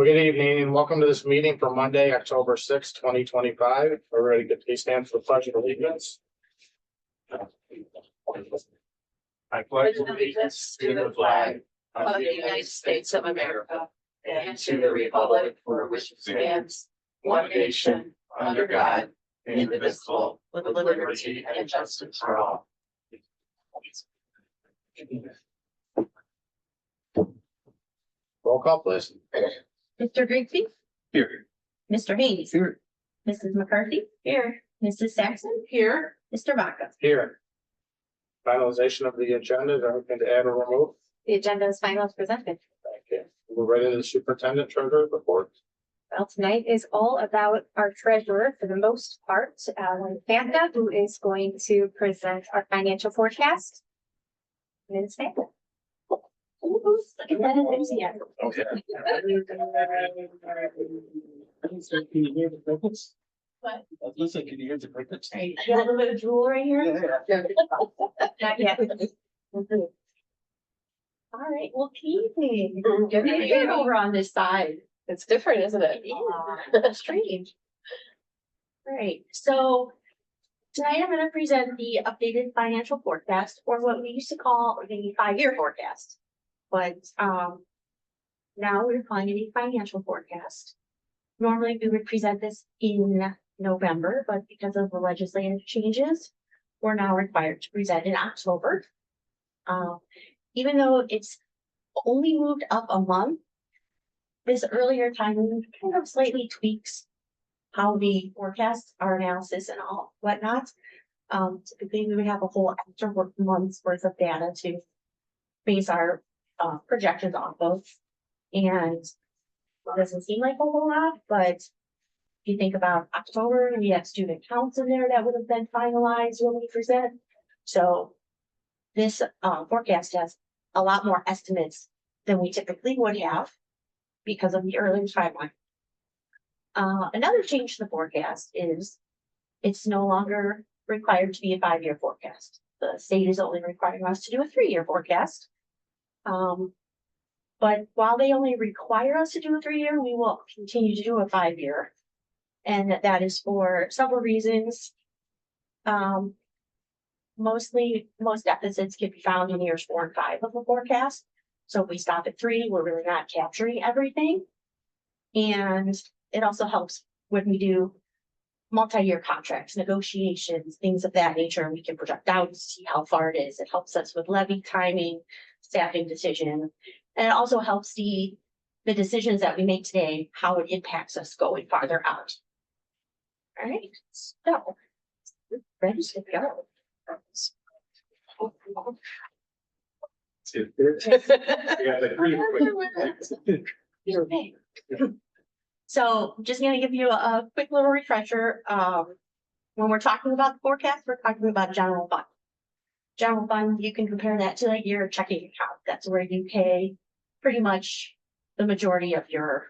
Well, good evening and welcome to this meeting for Monday, October 6th, 2025. Everybody could please stand for the pledge of allegiance. I pledge allegiance to the flag of the United States of America and to the republic for which it stands, one nation, under God, indivisible, with liberty and justice for all. Roll call, please. Mr. Grigsby, Here. Mr. Hayes, Here. Mrs. McCarthy, here, Mrs. Saxon, Here, Mr. Vaca. Here. Finalization of the agenda. Is there anything to add or remove? The agenda is final as presented. Thank you. We're ready to the superintendent treasurer report. Well, tonight is all about our treasurer for the most part, Fanta, who is going to present our financial forecast. Ms. Fanta. Look at that enthusiasm. Okay. can you hear the crickets? What? Listen, can you hear the crickets? You got a little bit of drool right here? Not yet. All right, well, keep me. Good to be over on this side. It's different, isn't it? Yeah, strange. All right, so tonight I'm going to present the updated financial forecast, or what we used to call the 5-year forecast. But now we're calling it a financial forecast. Normally we would present this in November, but because of the legislative changes, we're now required to present in October. Even though it's only moved up a month, this earlier timing kind of slightly tweaks how we forecast our analysis and all whatnot. Typically we would have a whole extra month's worth of data to base our projections off of. And it doesn't seem like a whole lot, but if you think about October, we have student counts in there that would have been finalized when we present. So this forecast has a lot more estimates than we typically would have because of the earlier timeline. Another change to the forecast is it's no longer required to be a 5-year forecast. The state is only requiring us to do a 3-year forecast. But while they only require us to do a 3-year, we will continue to do a 5-year. And that is for several reasons. Most deficits can be found in years 4 and 5 of the forecast. So if we stop at 3, we're really not capturing everything. And it also helps when we do multi-year contracts, negotiations, things of that nature. We can project out to see how far it is. It helps us with levy timing, staffing decision. And it also helps the decisions that we make today, how it impacts us going farther out. All right, so ready to go. So just going to give you a quick little refresher. When we're talking about the forecast, we're talking about general fund. General fund, you can compare that to like your checking account. That's where you pay pretty much the majority of your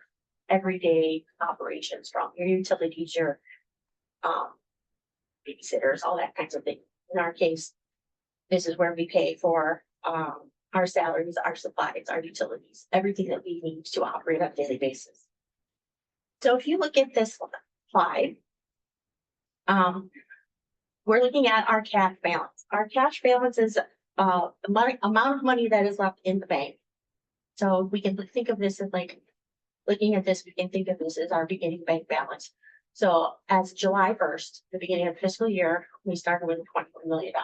everyday operations from, your utilities, your babysitters, all that kinds of thing. In our case, this is where we pay for our salaries, our supplies, our utilities, everything that we need to operate on a daily basis. So if you look at this slide, we're looking at our cash balance. Our cash balance is the amount of money that is left in the bank. So we can think of this as like, looking at this, we can think of this as our beginning bank balance. So as July 1st, the beginning of the fiscal year, we started with $21 million.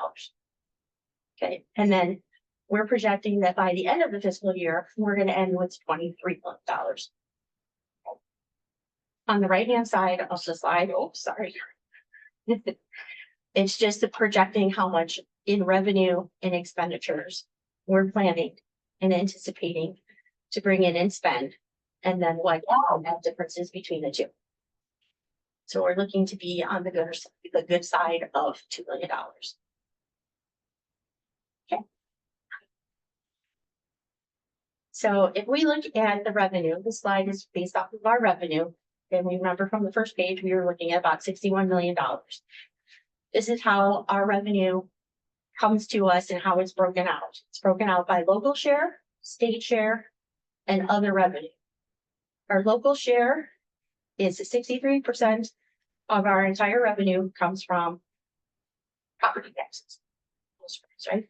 Okay, and then we're projecting that by the end of the fiscal year, we're going to end with $23 million. On the right-hand side of the slide, oh, sorry. It's just projecting how much in revenue and expenditures we're planning and anticipating to bring in and spend, and then what that difference is between the two. So we're looking to be on the good side of $2 million. Okay. So if we look at the revenue, the slide is based off of our revenue. And we remember from the first page, we were looking at about $61 million. This is how our revenue comes to us and how it's broken out. It's broken out by local share, state share, and other revenue. Our local share is 63% of our entire revenue comes from property taxes. Right?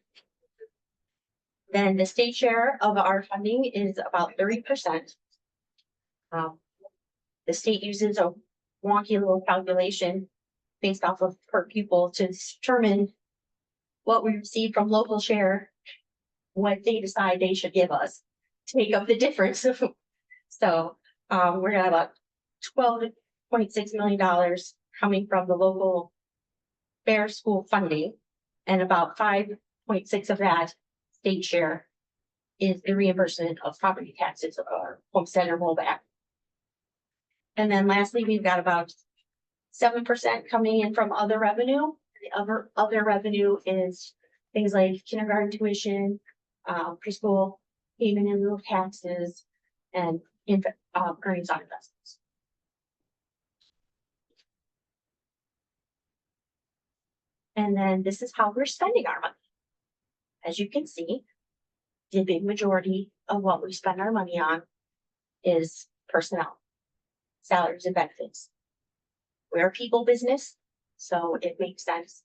Then the state share of our funding is about 30%. The state uses a wonky little calculation based off of per pupil to determine what we receive from local share, what they decide they should give us to make up the difference. So we're at about $12.6 million coming from the local fair school funding, and about 5.6 of that state share is the reimbursement of property taxes or homestead or rollback. And then lastly, we've got about 7% coming in from other revenue. The other revenue is things like kindergarten tuition, preschool payment in lieu of taxes, and earnings on investments. And then this is how we're spending our money. As you can see, the big majority of what we spend our money on is personnel, salaries and benefits. We're a people business, so it makes sense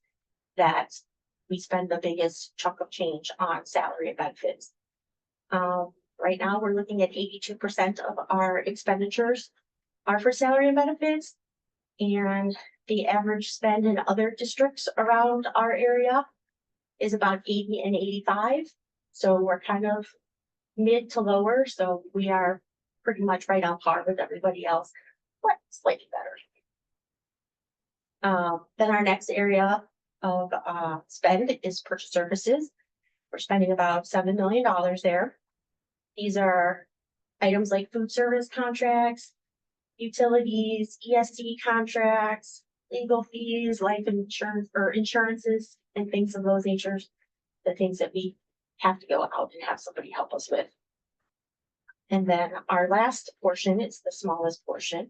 that we spend the biggest chunk of change on salary and benefits. Right now, we're looking at 82% of our expenditures are for salary and benefits, and the average spend in other districts around our area is about 80 and 85. So we're kind of mid to lower, so we are pretty much right on par with everybody else, but slightly better. Then our next area of spend is purchase services. We're spending about $7 million there. These are items like food service contracts, utilities, ESC contracts, legal fees, life insurance or insurances, and things of those natures, the things that we have to go out and have somebody help us with. And then our last portion, it's the smallest portion,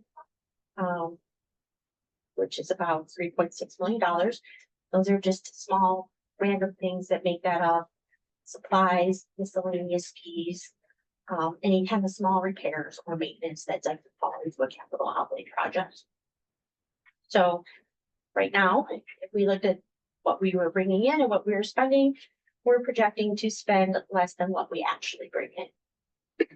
which is about $3.6 million. Those are just small random things that make that up. Supplies, miscellaneous fees, any kind of small repairs or maintenance that doesn't fall into a capital outlay project. So right now, if we looked at what we were bringing in and what we were spending, we're projecting to spend less than what we actually bring in.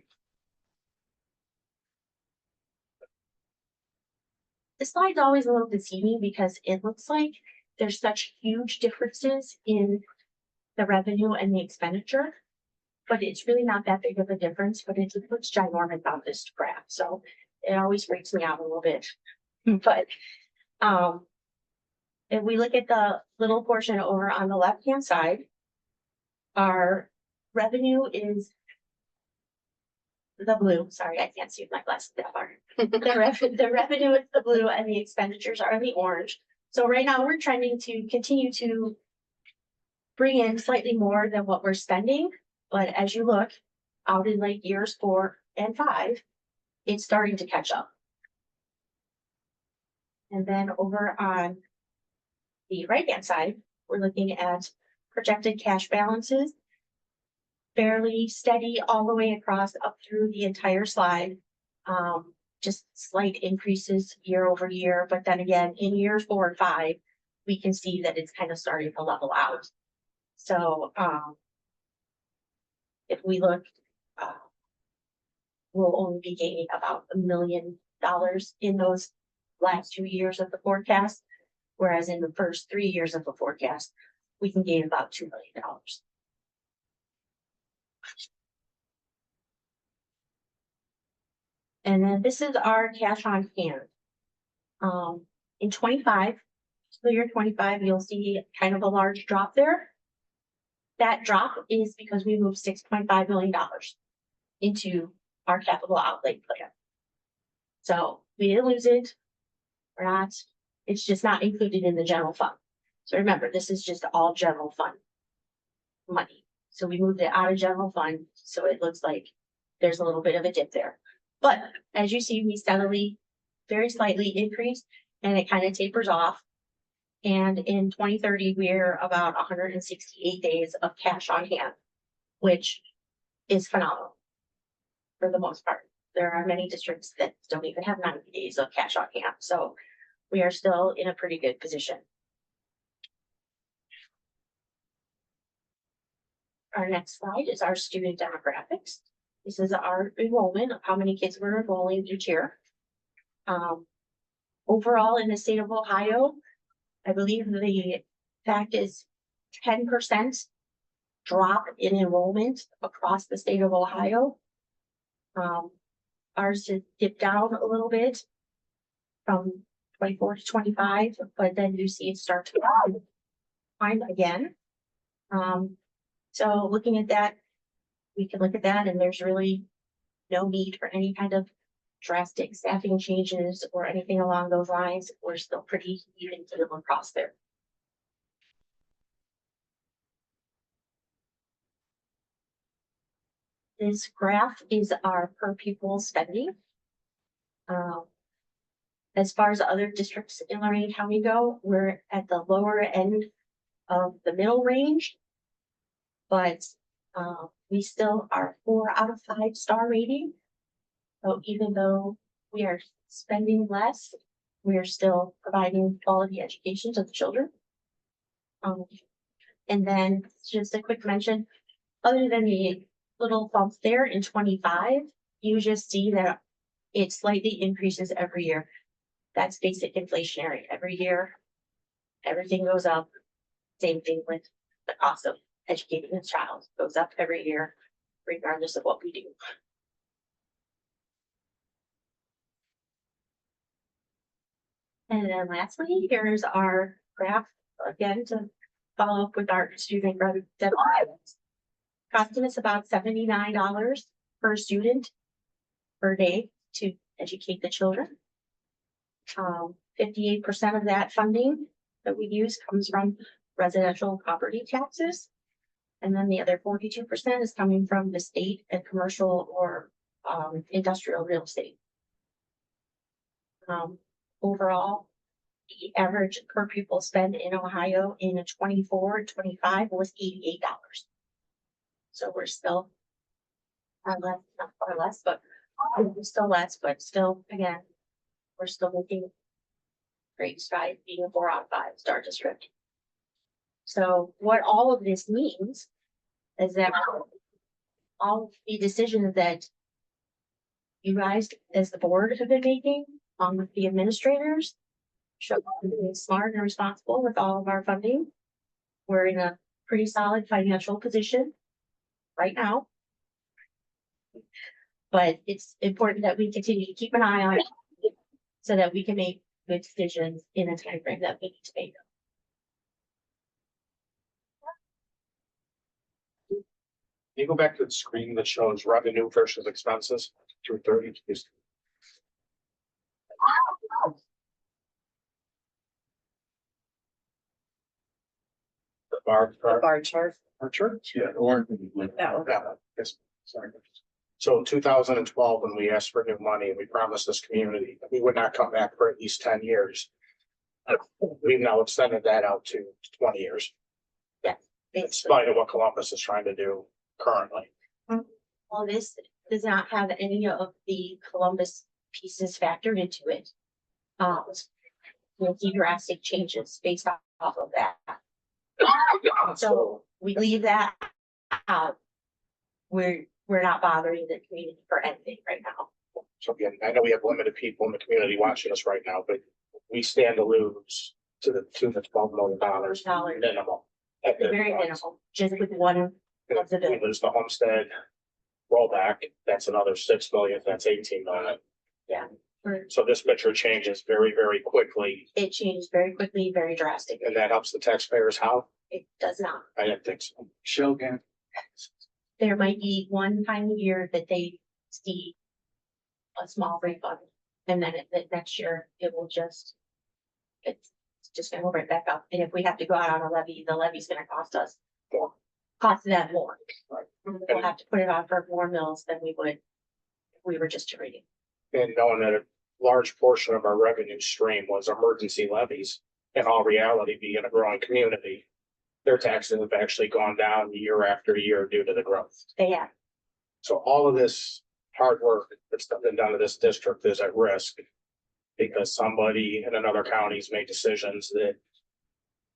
This slide's always a little deceiving because it looks like there's such huge differences in the revenue and the expenditure, but it's really not that big of a difference, but it looks ginormous on this graph. So it always freaks me out a little bit. But if we look at the little portion over on the left-hand side, our revenue is the blue. Sorry, I can't see with my glasses that far. The revenue is the blue and the expenditures are the orange. So right now we're trying to continue to bring in slightly more than what we're spending. But as you look out in like years 4 and 5, it's starting to catch up. And then over on the right-hand side, we're looking at projected cash balances, fairly steady all the way across up through the entire slide. Just slight increases year over year, but then again, in years 4 and 5, we can see that it's kind of starting to level out. So if we look, we'll only be gaining about $1 million in those last 2 years of the forecast, whereas in the first 3 years of the forecast, we can gain about $2 million. And then this is our cash on hand. In 25, fiscal year 25, you'll see kind of a large drop there. That drop is because we moved $6.5 million into our capital outlay plan. So we didn't lose it. We're not, it's just not included in the general fund. So remember, this is just all general fund money. So we moved it out of general fund. So it looks like there's a little bit of a dip there. But as you see, we steadily, very slightly increase, and it kind of tapers off. And in 2030, we're about 168 days of cash on hand, which is phenomenal for the most part. there are many districts that don't even have 90 days of cash on hand, so we are still in a pretty good position. Our next slide is our student demographics. This is our enrollment of how many kids we're enrolling each year. Overall, in the state of Ohio, I believe the fact is 10% drop in enrollment across the state of Ohio. Ours has dipped down a little bit from 24 to 25, but then you see it start to climb again. So looking at that, we can look at that and there's really no need for any kind of drastic staffing changes or anything along those lines. We're still pretty even to them across there. This graph is our per pupil spending. As far as other districts in Lorraine County go, we're at the lower end of the middle range. But we still are 4 out of 5 star rating. So even though we are spending less, we are still providing quality education to the children. And then just a quick mention, other than the little bump there in 25, you just see that it slightly increases every year. That's basic inflationary. Every year, everything goes up. Same thing with the cost of educating a child goes up every year, regardless of what we do. And then lastly, here's our graph again to follow up with our student demographics. Costing us about $79 per student per day to educate the children. 58% of that funding that we use comes from residential property taxes. And then the other 42% is coming from the state and commercial or industrial real estate. Overall, the average per pupil spend in Ohio in a 24-25 was $88. So we're still less, not far less, but we're still less, but still, again, we're still making great strides being a 4 out of 5 star district. So what all of this means is that all of the decisions that you guys as the board have been making with the administrators show being smart and responsible with all of our funding. We're in a pretty solid financial position right now. But it's important that we continue to keep an eye on it so that we can make good decisions in a time frame that we need to make. Can you go back to the screen that shows revenue versus expenses through 30? Please? The bar chart. Bar chart? Yeah, or. Yeah, yes, sorry. So 2012, when we asked for new money, we promised this community that we would not come back for at least 10 years. We've now extended that out to 20 years. In spite of what Columbus is trying to do currently. Well, this does not have any of the Columbus pieces factored into it. We'll see drastic changes based off of that. So we leave that out. We're not bothering the community for anything right now. So again, I know we have limited people in the community watching us right now, but we stand to lose to the tune of $12 million minimum. At the Very minimal, just with one of the We lose the homestead rollback, that's another 6 million, that's 18 million. Yeah. So this picture changes very, very quickly, It changed very quickly, very drastic. and that helps the taxpayers. How? It does not. I didn't think so. Shogun. There might be one time a year that they see a small refund, and then the next year it will just, it's just gonna go right back up. And if we have to go out on a levy, the levy's gonna cost us more, cost them more. We'll have to put it on for more mills than we would if we were just trading. And knowing that a large portion of our revenue stream was emergency levies, in all reality, being a growing community, their taxes have actually gone down year after year due to the growth. They have, So all of this hard work that's been done to this district is at risk. Because somebody in another county's made decisions that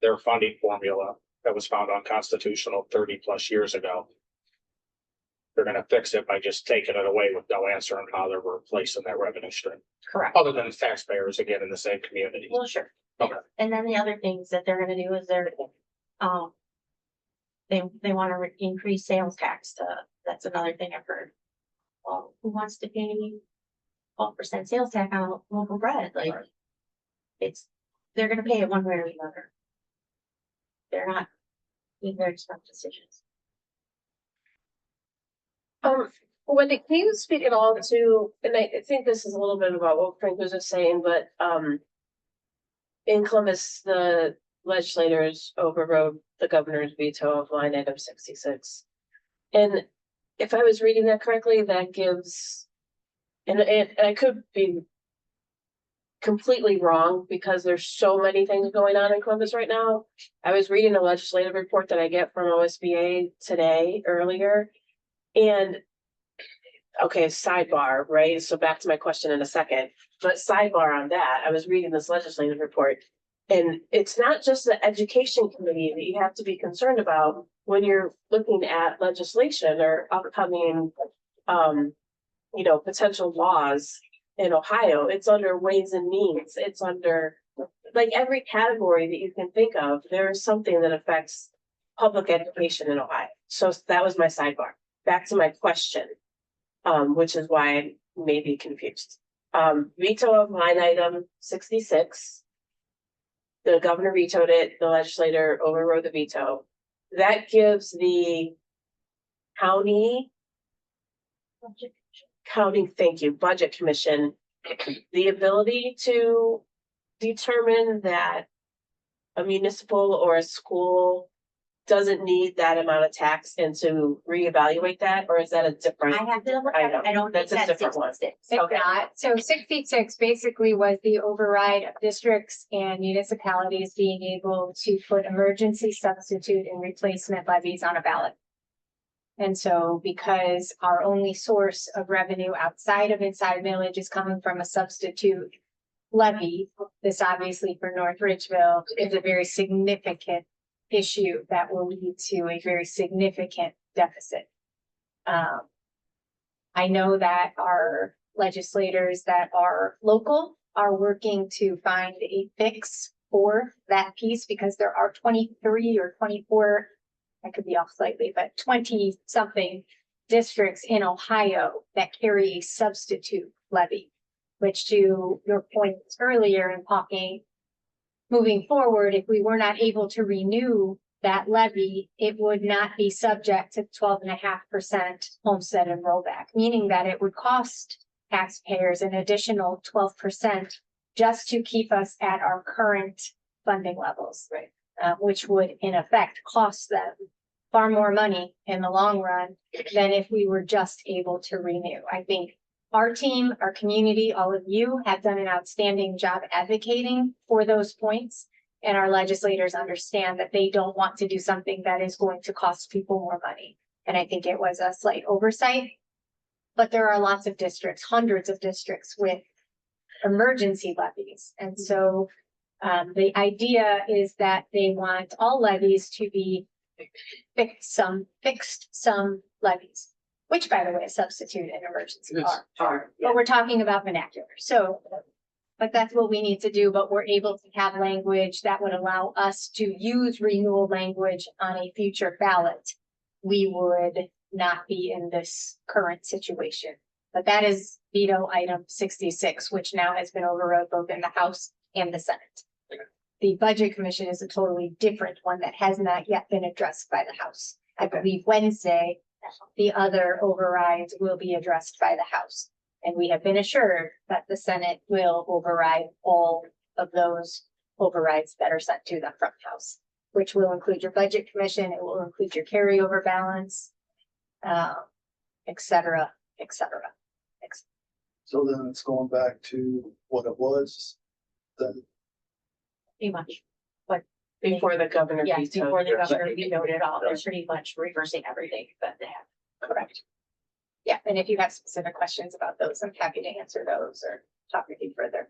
their funding formula that was found unconstitutional 30+ years ago. They're gonna fix it by just taking it away with no answer on how they're replacing that revenue stream, Correct. other than the taxpayers again in the same community. Well, sure. Okay. And then the other things that they're gonna do is um. They wanna increase sales tax to, that's another thing I've heard. Well, who wants to pay 12% sales tax on local bread, like. Right. It's, they're gonna pay it one way or the other. They're not making very smart decisions. Wendy, can you speak at all to, and I think this is a little bit about what Frank was just saying, but, in Columbus, the legislators overrode the governor's veto of line item 66. And if I was reading that correctly, that gives, and I could be completely wrong because there's so many things going on in Columbus right now. I was reading a legislative report that I get from OSBA today, earlier, and okay, sidebar, right? So back to my question in a second, but sidebar on that, I was reading this legislative report. And it's not just the education committee that you have to be concerned about when you're looking at legislation or upcoming, potential laws in Ohio. It's under Ways and Means. It's under like every category that you can think of. There is something that affects public education in Ohio. So that was my sidebar. Back to my question, which is why I may be confused. Veto of line item 66. The governor vetoed it, the legislator overrode the veto. That gives the county, budget commission, the ability to determine that a municipal or a school doesn't need that amount of tax and to reevaluate that, or is that a different? I have to double I check. know, I don't think that's a that's different one. 66. It's Okay. not. So 66 basically was the override of districts and municipalities being able to put emergency substitute and replacement levies on a ballot. And so because our only source of revenue outside of inside millage is coming from a substitute levy, this obviously for North Ridgeville is a very significant issue that will lead to a very significant deficit. I know that our legislators that are local are working to find a fix for that piece because there are 23 or 24, I could be off slightly, but 20 something districts in Ohio that carry a substitute levy, which to your point earlier in talking, moving forward, if we were not able to renew that levy, it would not be subject to 12.5% homestead and rollback, meaning that it would cost taxpayers an additional 12% just to keep us at our current funding levels. Right. Which would in effect cost them far more money in the long run than if we were just able to renew. I think our team, our community, all of you have done an outstanding job advocating for those points. And our legislators understand that they don't want to do something that is going to cost people more money. And I think it was a slight oversight. But there are lots of districts, hundreds of districts with emergency levies. And so the idea is that they want all levies to be fixed some levies, which by the way, substitute and emergency are. But we're talking about vernacular. So, but that's what we need to do, but we're able to have language that would allow us to use renewal language on a future ballot. We would not be in this current situation. But that is veto item 66, which now has been overrode both in the House and the Senate. The Budget Commission is a totally different one that has not yet been addressed by the House. I believe Wednesday, the other overrides will be addressed by the House. And we have been assured that the Senate will override all of those overrides that are sent to them from the House, which will include your Budget Commission, it will include your carryover balance, et cetera, et cetera. So then it's going back to what it was. Then Pretty much. Before the governor Yes, vetoed. before the governor vetoed it all, they're pretty much reversing everything that they have. Correct. Yeah, And if you have specific questions about those, I'm happy to answer those or talk with you further.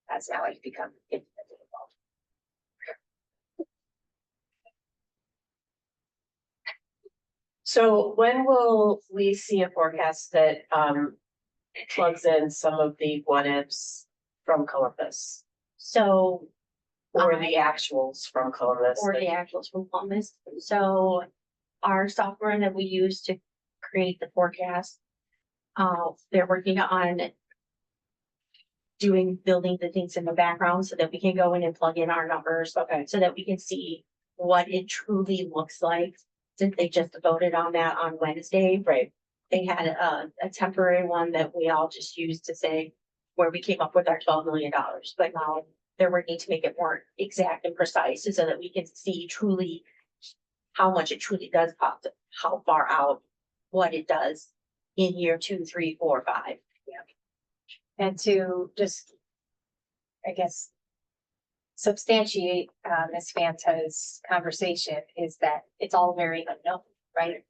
As now I've become intimately involved. So when will we see a forecast that plugs in some of the what ifs from Columbus? So, Or the actuals from Columbus? or the actuals from Columbus. So our software that we use to create the forecast, they're working on building the things in the background so that we can go in and plug in our numbers. Okay. So that we can see what it truly looks like. Since they just voted on that on Wednesday, Right. they had a temporary one that we all just used to say where we came up with our $12 million. But now they're working to make it more exact and precise so that we can see truly how much it truly does cost, how far out, what it does in year 2, 3, 4, 5. And to just, I guess, substantiate Ms. Fanta's conversation is that it's all very unknown, right?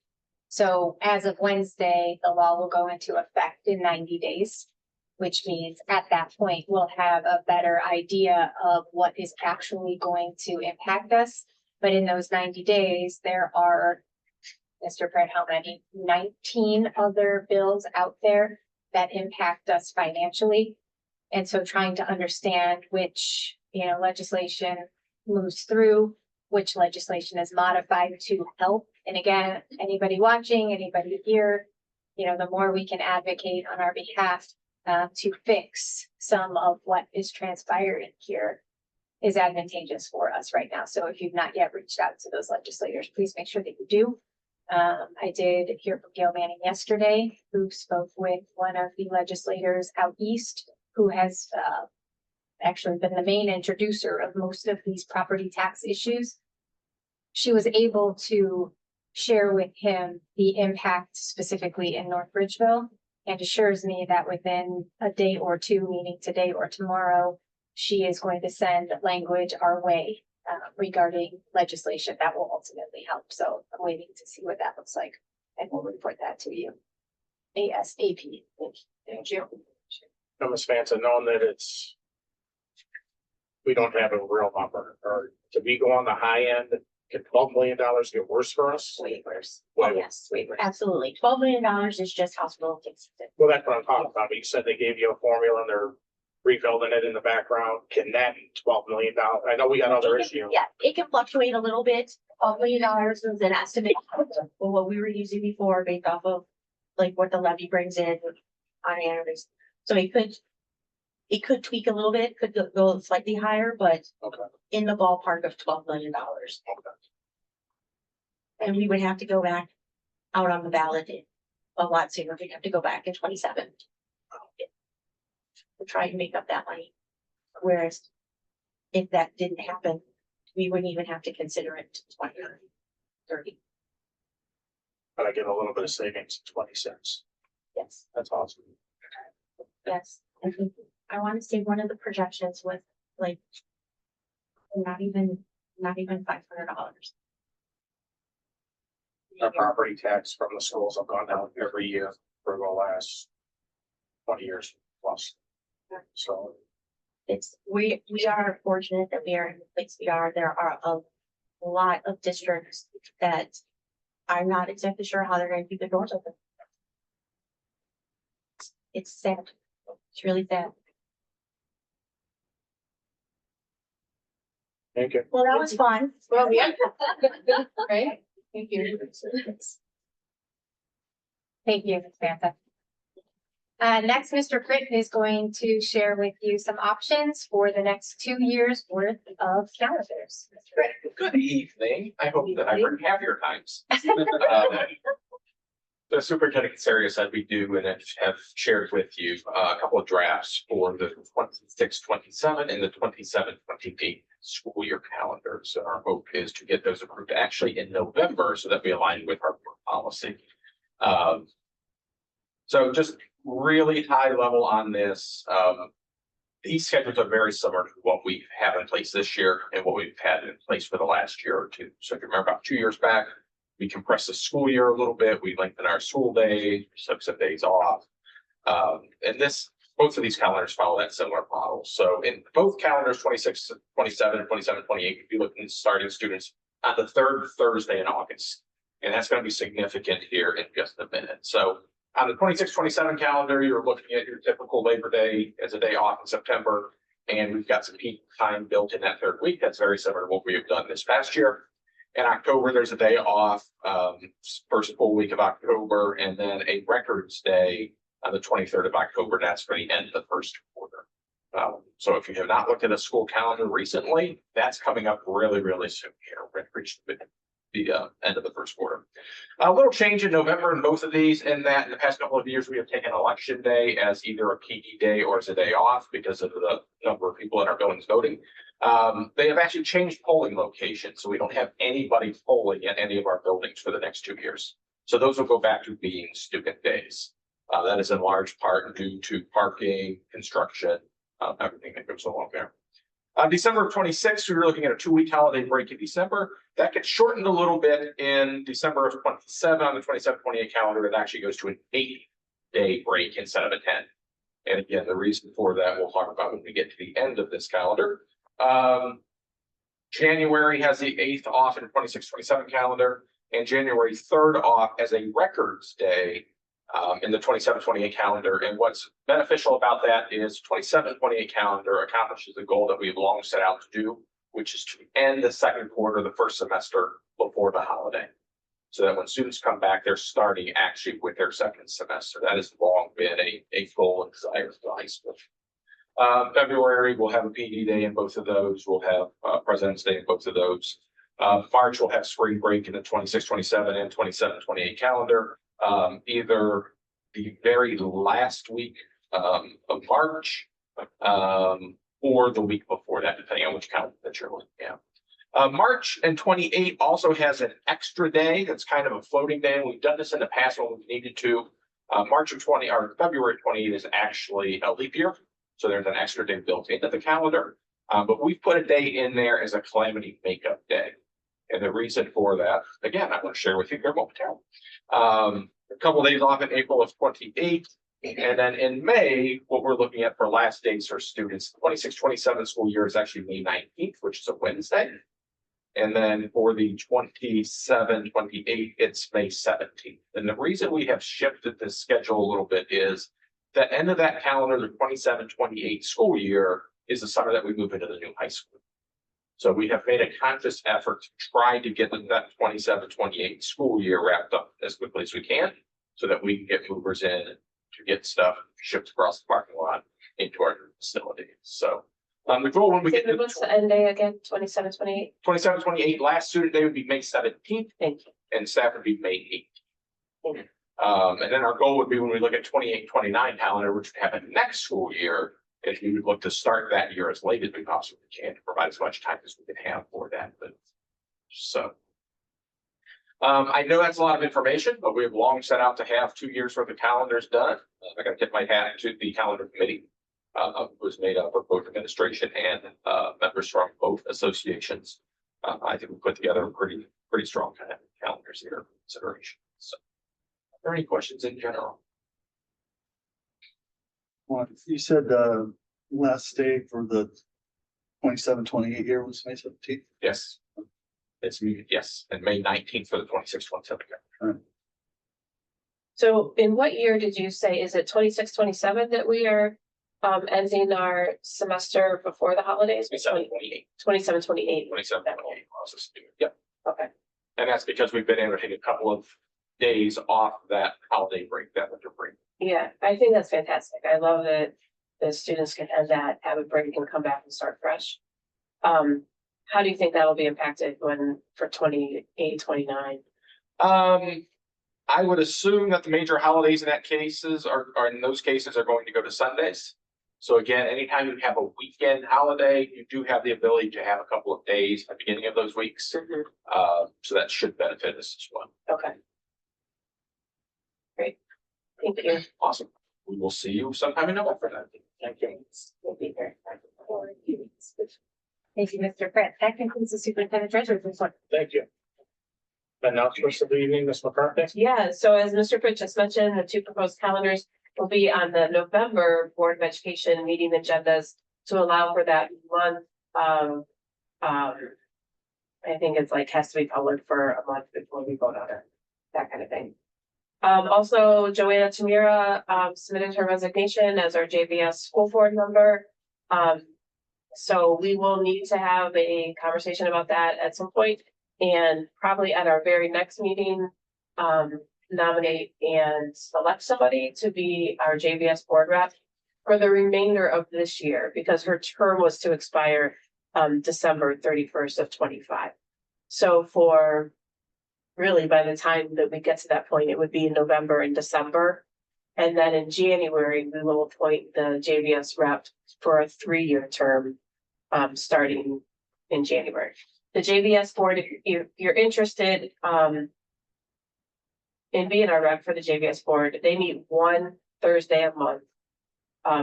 So as of Wednesday, the law will go into effect in 90 days, which means at that point, we'll have a better idea of what is actually going to impact us. But in those 90 days, there are, Mr. Pratt, how many? 19 other bills out there that impact us financially. And so trying to understand which, legislation moves through, which legislation is modified to help. And again, anybody watching, anybody here, the more we can advocate on our behalf to fix some of what is transpiring here is advantageous for us right now. So if you've not yet reached out to those legislators, please make sure that you do. I did hear from Gail Manning yesterday, who spoke with one of the legislators out east, who has actually been the main introducer of most of these property tax issues. She was able to share with him the impact specifically in North Bridgeville, and assures me that within a day or two, meaning today or tomorrow, she is going to send language our way regarding legislation that will ultimately help. So I'm waiting to see what that looks like, and we'll report that to you ASAP. Thank you. Ms. Fanta, knowing that we don't have a real number, or to be go on the high end, can $12 million get worse for us? Way worse. Way Oh, yes, way worse. Absolutely. $12 million is just hospital fixes it. Well, that's what I'm talking about. You said they gave you a formula and they're rebuilding it in the background. Can that $12 million? I know we got other issues. Yeah, it can fluctuate a little bit. $12 million is an estimate of what we were using before based off of like what the levy brings in on average. So it could tweak a little bit, could go slightly higher, but Okay. in the ballpark of $12 million. And we would have to go back out on the ballot a lot sooner. We'd have to go back in 27. To try and make up that money. Whereas if that didn't happen, we wouldn't even have to consider it 20 or 30. But I get a little bit of savings, 20 cents. Yes, That's awesome. yes. I think I want to say one of the projections was like not even $500. Our property tax from the schools have gone down every year for the last 20 years plus. So We are fortunate that we are in the place we are. There are a lot of districts that I'm not exactly sure how they're going to keep their doors open. It's sad. It's really sad. thank you. Well, that was fun. Well, yeah. Right? Thank you. Thank you, Ms. Fanta. Next, Mr. Critt is going to share with you some options for the next 2 years worth of calendars. Mr. Critt. Good evening. I hope that I bring happier times. The superintendent Casario said we do and have shared with you a couple of drafts for the 26-27 and the 27-28 school year calendars. Our hope is to get those approved actually in November so that we align with our board policy. So just really high level on this. These schedules are very similar to what we have in place this year and what we've had in place for the last year or two. So if you remember about 2 years back, We compress the school year a little bit, we lengthen our school day, took some days off. And both of these calendars follow that similar model. So in both calendars, 26, 27, 27, 28, you'd be looking at starting students on the third Thursday in August. And that's going to be significant here in just a minute. So on the 26, 27 calendar, you're looking at your typical Labor Day as a day off in September. And we've got some peak time built in that third week. That's very similar to what we have done this past year. In October, there's a day off, first full week of October, and then a Records Day on the 23rd of October. That's for the end of the first quarter. So if you have not looked at a school calendar recently, that's coming up really, really soon here. We're going to reach the end of the first quarter. A little change in November in both of these, in that in the past couple of years, we have taken Election Day as either a PD day or as a day off because of the number of people in our buildings voting. They have actually changed polling locations, so we don't have anybody polling at any of our buildings for the next 2 years. So those will go back to being student days. That is in large part due to parking, construction, everything that goes along there. December of 26, we were looking at a 2-week holiday break in December. That gets shortened a little bit in December of 27 on the 27-28 calendar. It actually goes to an 8-day break instead of a 10. And again, the reason for that we'll talk about when we get to the end of this calendar. January has the 8th off in the 26-27 calendar, and January 3rd off as a Records Day in the 27-28 calendar. And what's beneficial about that is 27-28 calendar accomplishes the goal that we've long set out to do, which is to end the second quarter, the first semester before the holiday. So that when students come back, they're starting actually with their second semester. That has long been a goal and desire for high school. February, we'll have a PD day in both of those. We'll have President's Day in both of those. March, we'll have spring break in the 26-27 and 27-28 calendar. Either the very last week of March or the week before that, depending on which calendar that you're looking at. March and 28 also has an extra day that's kind of a floating day. And we've done this in the past when we've needed to. March of 20 or February 28 is actually a leap year. So there's an extra day built into the calendar. But we've put a day in there as a calamity makeup day. And the reason for that, again, I'm going to share with you here momentarily. A couple of days off in April of 28. And then in May, what we're looking at for last days for students, 26-27 school year is actually May 19th, which is a Wednesday. And then for the 27-28, it's May 17th. And the reason we have shifted this schedule a little bit is the end of that calendar, the 27-28 school year, is the summer that we move into the new high school. So we have made a conscious effort to try to get that 27-28 school year wrapped up as quickly as we can so that we can get movers in to get stuff shipped across the parking lot into our facilities. So the goal when we get to What's the end day again? 27-28? 27-28, last student day would be May 17th. Thank you. And staff would be May 18th. And then our goal would be when we look at 28-29 calendar, which would happen next school year, if we would look to start that year as late as we possibly can to provide as much time as we can have for that. But so I know that's a lot of information, but we have long set out to have 2 years worth of calendars done. I got to tip my hat to the calendar committee. It was made up of both administration and members from both associations. I think we put together a pretty strong kind of calendars here for consideration. So, are there any questions in general? Well, you said last day for the 27-28 year was May 17th. Yes. Yes, and May 19th for the 26-27. So in what year did you say, is it 26-27 that we are ending our semester before the holidays? 27-28. 27-28. 27-28 process. Yep. Okay. And that's because we've been able to take a couple of days off that holiday break, that winter break. Yeah, I think that's fantastic. I love that the students can end that, have a break and come back and start fresh. How do you think that'll be impacted when for 28, 29? I would assume that the major holidays in those cases are going to go to Sundays. So again, anytime you have a weekend holiday, you do have the ability to have a couple of days at the beginning of those weeks. So that should benefit us as well. Okay. Great. Thank you. Awesome. We will see you sometime in November. Thank you. We'll be here. Thank you, Mr. Fritz. That concludes the superintendent treasurer's report. Thank you. Announcements of the evening, Ms. McCarthy? Yeah, so as Mr. Fritz just mentioned, the two proposed calendars will be on the November Board of Education meeting agendas to allow for that month of, I think it's like has to be public for a month before we vote on it, that kind of thing. Also Joanna Tamira, submitted her resignation as our JVS school board member. So we will need to have a conversation about that at some point, and probably at our very next meeting, nominate and select somebody to be our JVS board rep for the remainder of this year, because her term was to expire December 31st of 25. So for really, by the time that we get to that point, it would be in November and December. And then in January, we will appoint the JVS rep for a 3-year term, starting in January. The JVS board, if you're interested, in being our rep for the JVS board, they meet one Thursday a month.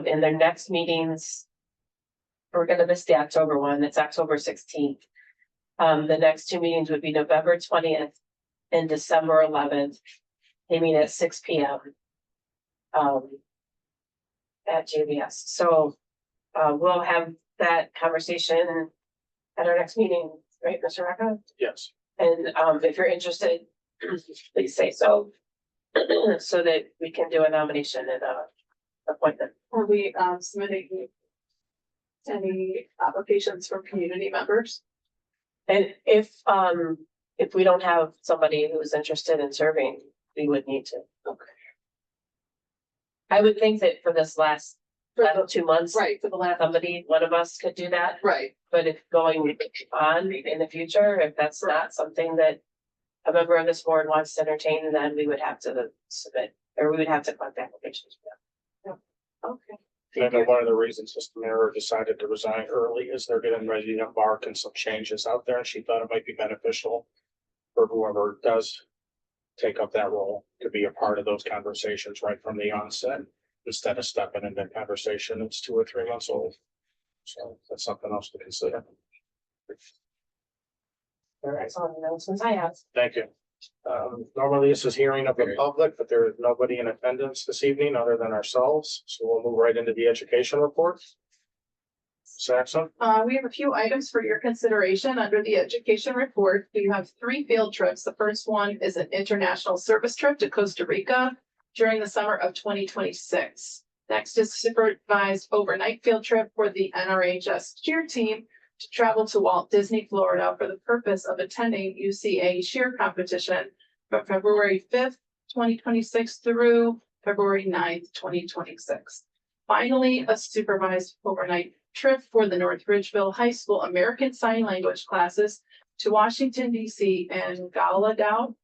In their next meetings, we're gonna miss the October one, it's October 16th. The next two meetings would be November 20th and December 11th. They meet at 6 p.m. At JVS. So we'll have that conversation at our next meeting, right, Mr. Rocco? Yes. And if you're interested, please say so. So that we can do a nomination and appointment. Are we submitting any applications from community members? And if we don't have somebody who's interested in serving, we would need to. Okay. I would think that for this last 2 months, Right, for the last, one of us could do that. right, But if going on in the future, if that's not something that a member of this board wants to entertain, then we would have to submit, or we would have to collect applications for okay. I know one of the reasons Mr. Mayor decided to resign early is they're getting ready to embark on some changes out there, and she thought it might be beneficial for whoever does take up that role to be a part of those conversations right from the onset, instead of stepping into conversation that's 2 or 3 months old. So that's something else to consider. All right, so the announcements I have. Thank you. Normally this is hearing of the public, but there is nobody in attendance this evening other than ourselves, so we'll move right into the education report. Saxon? We have a few items for your consideration under the education report. We have 3 field trips. The first one is an international service trip to Costa Rica during the summer of 2026. Next is supervised overnight field trip for the NRHS cheer team to travel to Walt Disney, Florida for the purpose of attending UCA cheer competition from February 5th, 2026 through February 9th, 2026. Finally, a supervised overnight trip for the North Ridgeville High School American Sign Language classes to Washington, DC and Gallaudet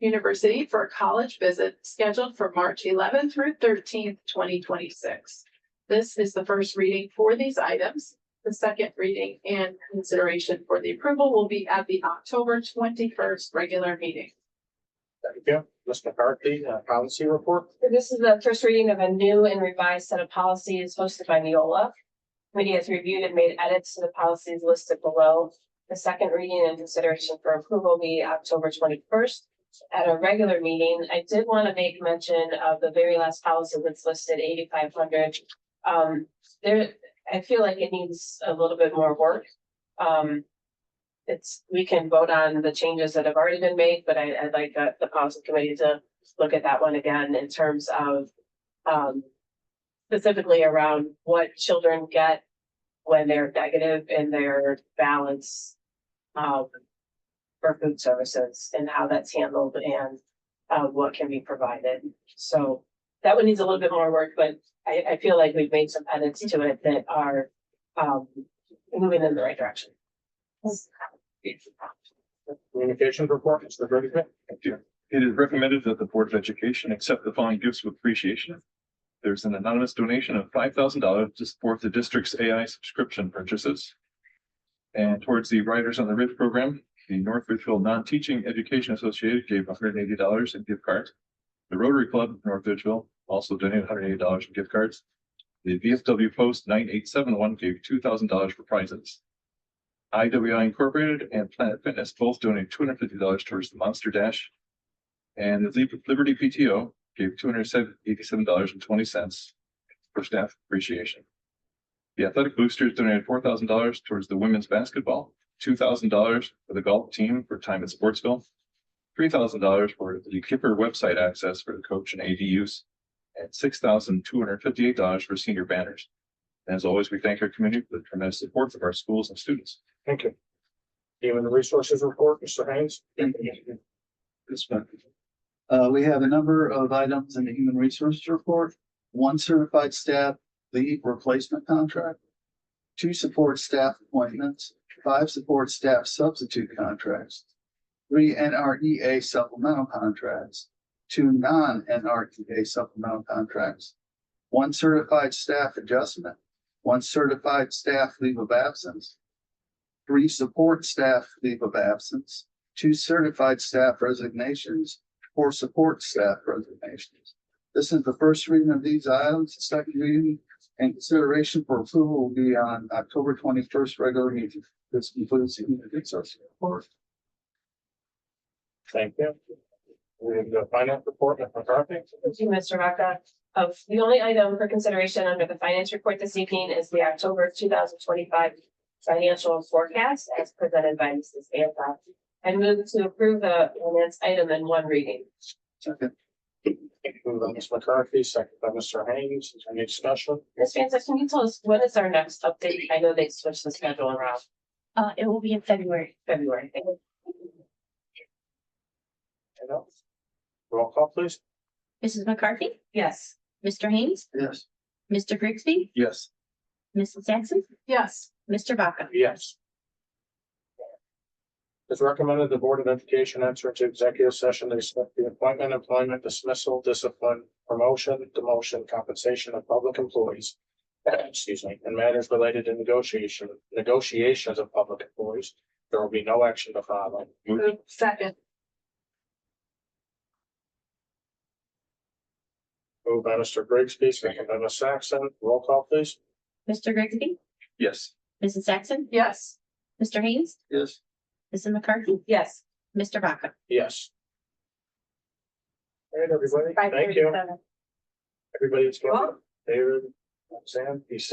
University for a college visit scheduled for March 11th through 13th, 2026. This is the first reading for these items. The second reading and consideration for the approval will be at the October 21st regular meeting. Thank you. Ms. McCarthy, policy report. This is the first reading of a new and revised set of policies hosted by Neola. Committee has reviewed and made edits to the policies listed below. The second reading and consideration for approval will be October 21st. At a regular meeting, I did want to make mention of the very last policy that's listed, 8500. I feel like it needs a little bit more work. We can vote on the changes that have already been made, but I'd like the policy committee to look at that one again in terms of specifically around what children get when they're negative in their balance for food services and how that's handled and what can be provided. So that one needs a little bit more work, but I feel like we've made some edits to it that are moving in the right direction. Communications report, Mr. Grady. Thank you. It is recommended that the Board of Education accept the following gifts with appreciation. There's an anonymous donation of $5,000 to support the district's AI subscription purchases. And towards the Riders on the Ridge program, the North Ridgeville Non-Teaching Education Association gave $180 in gift cards. The Rotary Club of North Ridgeville also donated $180 in gift cards. The VFW Post 9871 gave $2,000 for prizes. IWI Incorporated and Planet Fitness both donated $250 towards the Monster Dash. And the Liberty PTO gave $287.20 for staff appreciation. The Athletic Boosters donated $4,000 towards the women's basketball, $2,000 for the golf team for time at Sportsville, $3,000 for the Kipper website access for the coach and AD use, and $6,258 for senior banners. And as always, we thank our community for the tremendous support of our schools and students. Thank you. Human Resources Report, Mr. Haynes. We have a number of items in the Human Resources Report. 1 certified staff leave replacement contract, 2 support staff appointments, 5 support staff substitute contracts, 3 NREA supplemental contracts, 2 non-NREA supplemental contracts, 1 certified staff adjustment, 1 certified staff leave of absence, 3 support staff leave of absence, 2 certified staff resignations, 4 support staff resignations. This is the first reading of these items. The second reading and consideration for approval will be on October 21st regular meeting. This concludes the Human Resources Report. Thank you. We have the finance report, Ms. McCarthy. Thank you, Mr. Vaca. Of the only item for consideration under the finance report this evening is the October 2025 financial forecast as presented by Mrs. Bantha. I move to approve the finance item in 1 reading. Second. Moved by Ms. McCarthy, second by Mr. Haynes. Is there any discussion? Ms. Bantha, can you tell us when is our next update? I know they switched the schedule around It will be in February. February. Thank you. Anything else? Roll call, please. Mrs. McCarthy, Yes. Mr. Haynes, Yes. Mr. Grigsby, Yes. Mrs. Saxon, Yes. Mr. Vaca. Yes. It's recommended the Board of Education enter into executive session to respect the appointment, employment, dismissal, discipline, promotion, demotion, compensation of public employees. Excuse me, and matters related to negotiations of public employees. There will be no action to follow. Second. Moved by Mr. Grigsby, second by Ms. Saxon. Roll call, please. Mr. Grigsby, Yes. Mrs. Saxon, Yes. Mr. Haynes, Yes. Mrs. McCarthy, Yes. Mr. Vaca. Yes. All right, everybody. Thank you. Everybody's going. David, Sam, be safe.